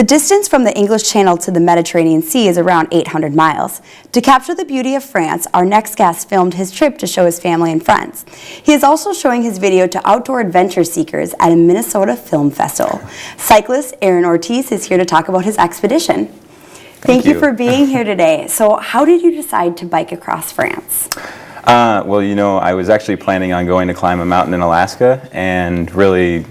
The distance from the English Channel to the Mediterranean Sea is around 800 miles. To capture the beauty of France, our next guest filmed his trip to show his family and friends. He is also showing his video to outdoor adventure seekers at a Minnesota film festival. Cyclist Aaron Ortiz is here to talk about his expedition. Thank you for being here today. So how did you decide to bike across France? Well, you know, I was actually planning on going to climb a mountain in Alaska, and really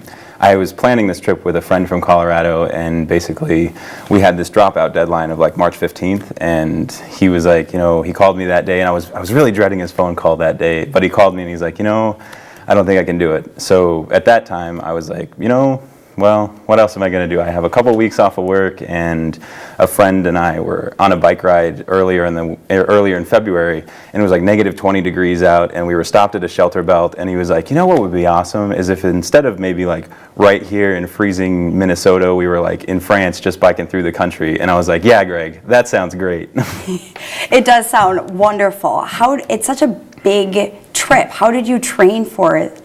I was planning this trip with a friend from Colorado, and basically we had this dropout deadline of like March 15th, and he was like, you know, he called me that day, and I was really dreading his phone call that day, but he called me and he's like, you know, I don't think I can do it. So at that time I was like, you know, well, what else am I going to do? I have a couple weeks off of work, and a friend and I were on a bike ride earlier in February, and it was like negative 20 degrees out, and we were stopped at a shelter belt, and he was like, you know what would be awesome is if instead of maybe like right here in freezing Minnesota, we were like in France just biking through the country. And I was like, yeah, Greg, that sounds great. It does sound wonderful. It's such a big trip. How did you train for it?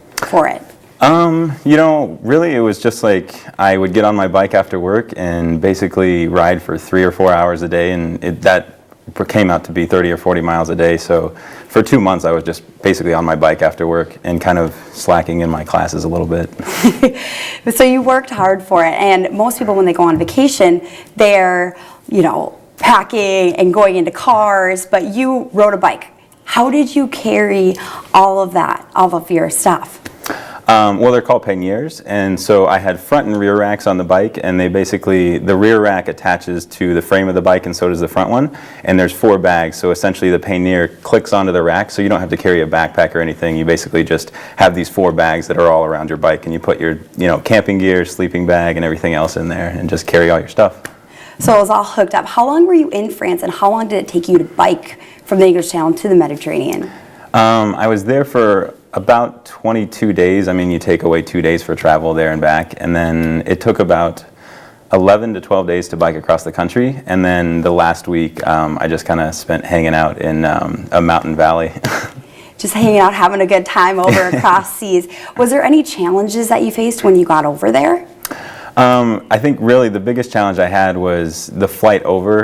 You know, really it was just like I would get on my bike after work and basically ride for 3 or 4 hours a day, and that came out to be 30 or 40 miles a day. So for 2 months I was just basically on my bike after work and kind of slacking in my classes a little bit. So you worked hard for it, and most people when they go on vacation, they're, you know, packing and going into cars, but you rode a bike. How did you carry all of your stuff? Well, they're called panniers, and so I had front and rear racks on the bike, and the rear rack attaches to the frame of the bike, and so does the front one, and there's 4 bags, so essentially the pannier clicks onto the rack, so you don't have to carry a backpack or anything. You basically just have these 4 bags that are all around your bike, and you put your, you know, camping gear, sleeping bag, and everything else in there, and just carry all your stuff. So it was all hooked up. How long were you in France, and how long did it take you to bike from the English Channel to the Mediterranean? I was there for about 22 days. I mean, you take away 2 days for travel there and back, and then it took about 11 to 12 days to bike across the country, and then the last week I just kind of spent hanging out in a mountain valley. Just hanging out, having a good time over across seas. Was there any challenges that you faced when you got over there? I think really the biggest challenge I had was the flight over.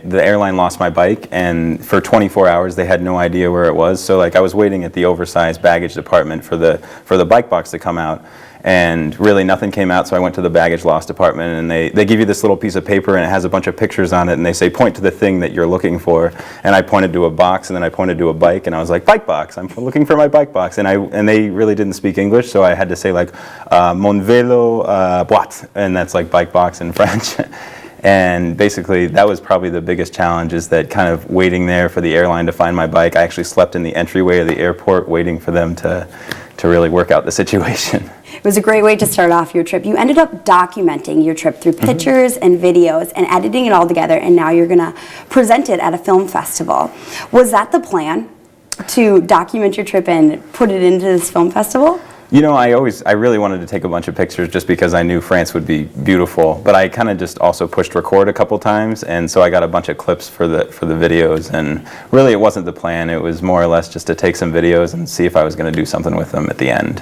The airline lost my bike, and for 24 hours they had no idea where it was. So like I was waiting at the oversized baggage department for the bike box to come out, and really nothing came out. So I went to the baggage loss department, and they give you this little piece of paper, and it has a bunch of pictures on it, and they say point to the thing that you're looking for. And I pointed to a box, and then I pointed to a bike, and I was like, bike box, I'm looking for my bike box. And they really didn't speak English, so I had to say like mon vélo boîte, and that's like bike box in French. And basically that was probably the biggest challenge, is that kind of waiting there for the airline to find my bike. I actually slept in the entryway of the airport waiting for them to really work out the situation. It was a great way to start off your trip. You ended up documenting your trip through pictures and videos and editing it all together, and now you're going to present it at a film festival. Was that the plan, to document your trip and put it into this film festival? You know, I really wanted to take a bunch of pictures just because I knew France would be beautiful, but I kind of just also pushed record a couple times, and so I got a bunch of clips for the videos, and really it wasn't the plan. It was more or less just to take some videos and see if I was going to do something with them at the end.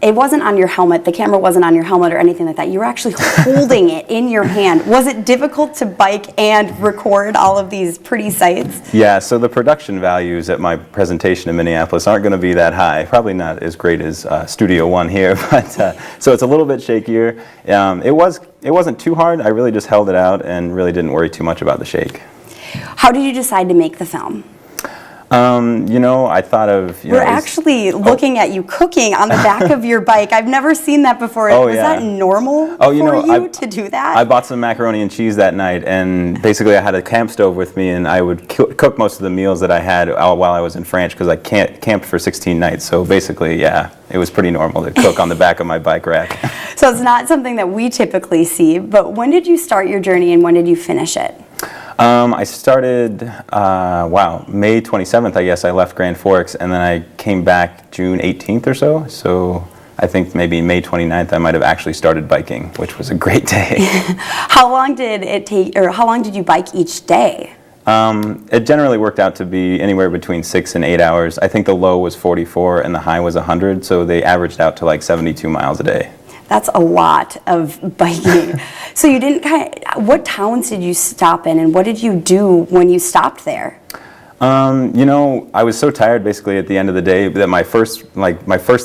It wasn't on your helmet, the camera wasn't on your helmet or anything like that. You were actually holding it in your hand. Was it difficult to bike and record all of these pretty sights? Yeah, so the production values at my presentation in Minneapolis aren't going to be that high. Probably not as great as Studio One here, but so it's a little bit shakier. It wasn't too hard. I really just held it out and really didn't worry too much about the shake. How did you decide to make the film? You know, I thought of... We're actually looking at you cooking on the back of your bike. I've never seen that before. Was that normal for you to do that? I bought some macaroni and cheese that night, and basically I had a camp stove with me, and I would cook most of the meals that I had while I was in France, because I camped for 16 nights. So basically, yeah, it was pretty normal to cook on the back of my bike rack. So it's not something that we typically see, but when did you start your journey and when did you finish it? I started, May 27th, I guess I left Grand Forks, and then I came back June 18th or so. So I think maybe May 29th I might have actually started biking, which was a great day. How long did it take, or how long did you bike each day? It generally worked out to be anywhere between 6 and 8 hours. I think the low was 44 and the high was 100, so they averaged out to like 72 miles a day. That's a lot of biking. So you didn't what towns did you stop in, and what did you do when you stopped there? You know, I was so tired basically at the end of the day that my first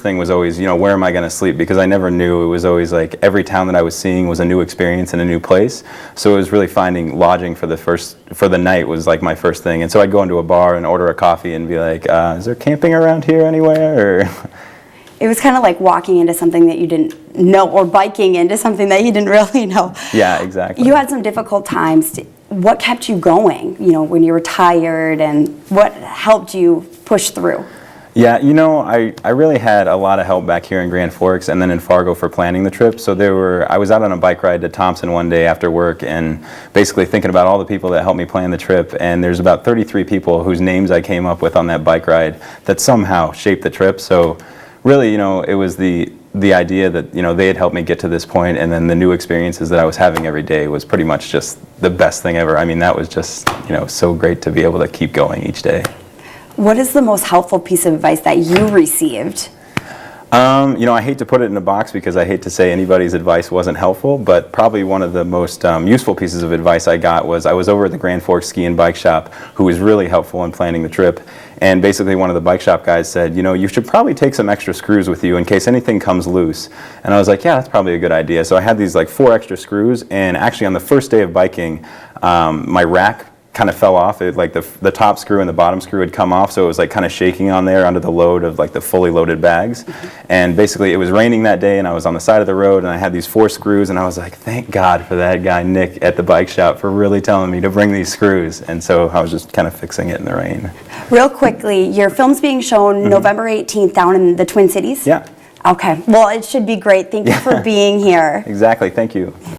thing was always, you know, where am I going to sleep? Because I never knew. It was always like every town that I was seeing was a new experience and a new place. So it was really finding lodging for the night was like my first thing. And so I'd go into a bar and order a coffee and be like, is there camping around here anywhere? Or It was kind of like walking into something that you didn't know, or biking into something that you didn't really know. Yeah, exactly. You had some difficult times. What kept you going, you know, when you were tired, and what helped you push through? Yeah, you know, I really had a lot of help back here in Grand Forks and then in Fargo for planning the trip. So I was out on a bike ride to Thompson one day after work and basically thinking about all the people that helped me plan the trip. And there's about 33 people whose names I came up with on that bike ride that somehow shaped the trip. So really, you know, it was the idea that, you know, they had helped me get to this point, and then the new experiences that I was having every day was pretty much just the best thing ever. I mean, that was just, you know, so great to be able to keep going each day. What is the most helpful piece of advice that you received? You know, I hate to put it in a box because I hate to say anybody's advice wasn't helpful, but probably one of the most useful pieces of advice I got was I was over at the Grand Forks Ski and Bike Shop, who was really helpful in planning the trip. And basically one of the bike shop guys said, you know, you should probably take some extra screws with you in case anything comes loose. And I was like, yeah, that's probably a good idea. So I had these like 4 extra screws, and actually on the first day of biking, my rack kind of fell off. It, like the top screw and the bottom screw had come off, so it was like kind of shaking on there under the load of like the fully loaded bags. And basically it was raining that day, and I was on the side of the road, and I had these 4 screws, and I was like, thank God for that guy Nick at the bike shop for really telling me to bring these screws. And so I was just kind of fixing it in the rain. Real quickly, your film's being shown November 18th down in the Twin Cities? Yeah. Okay, well, it should be great. Thank you for being here. Exactly, thank you.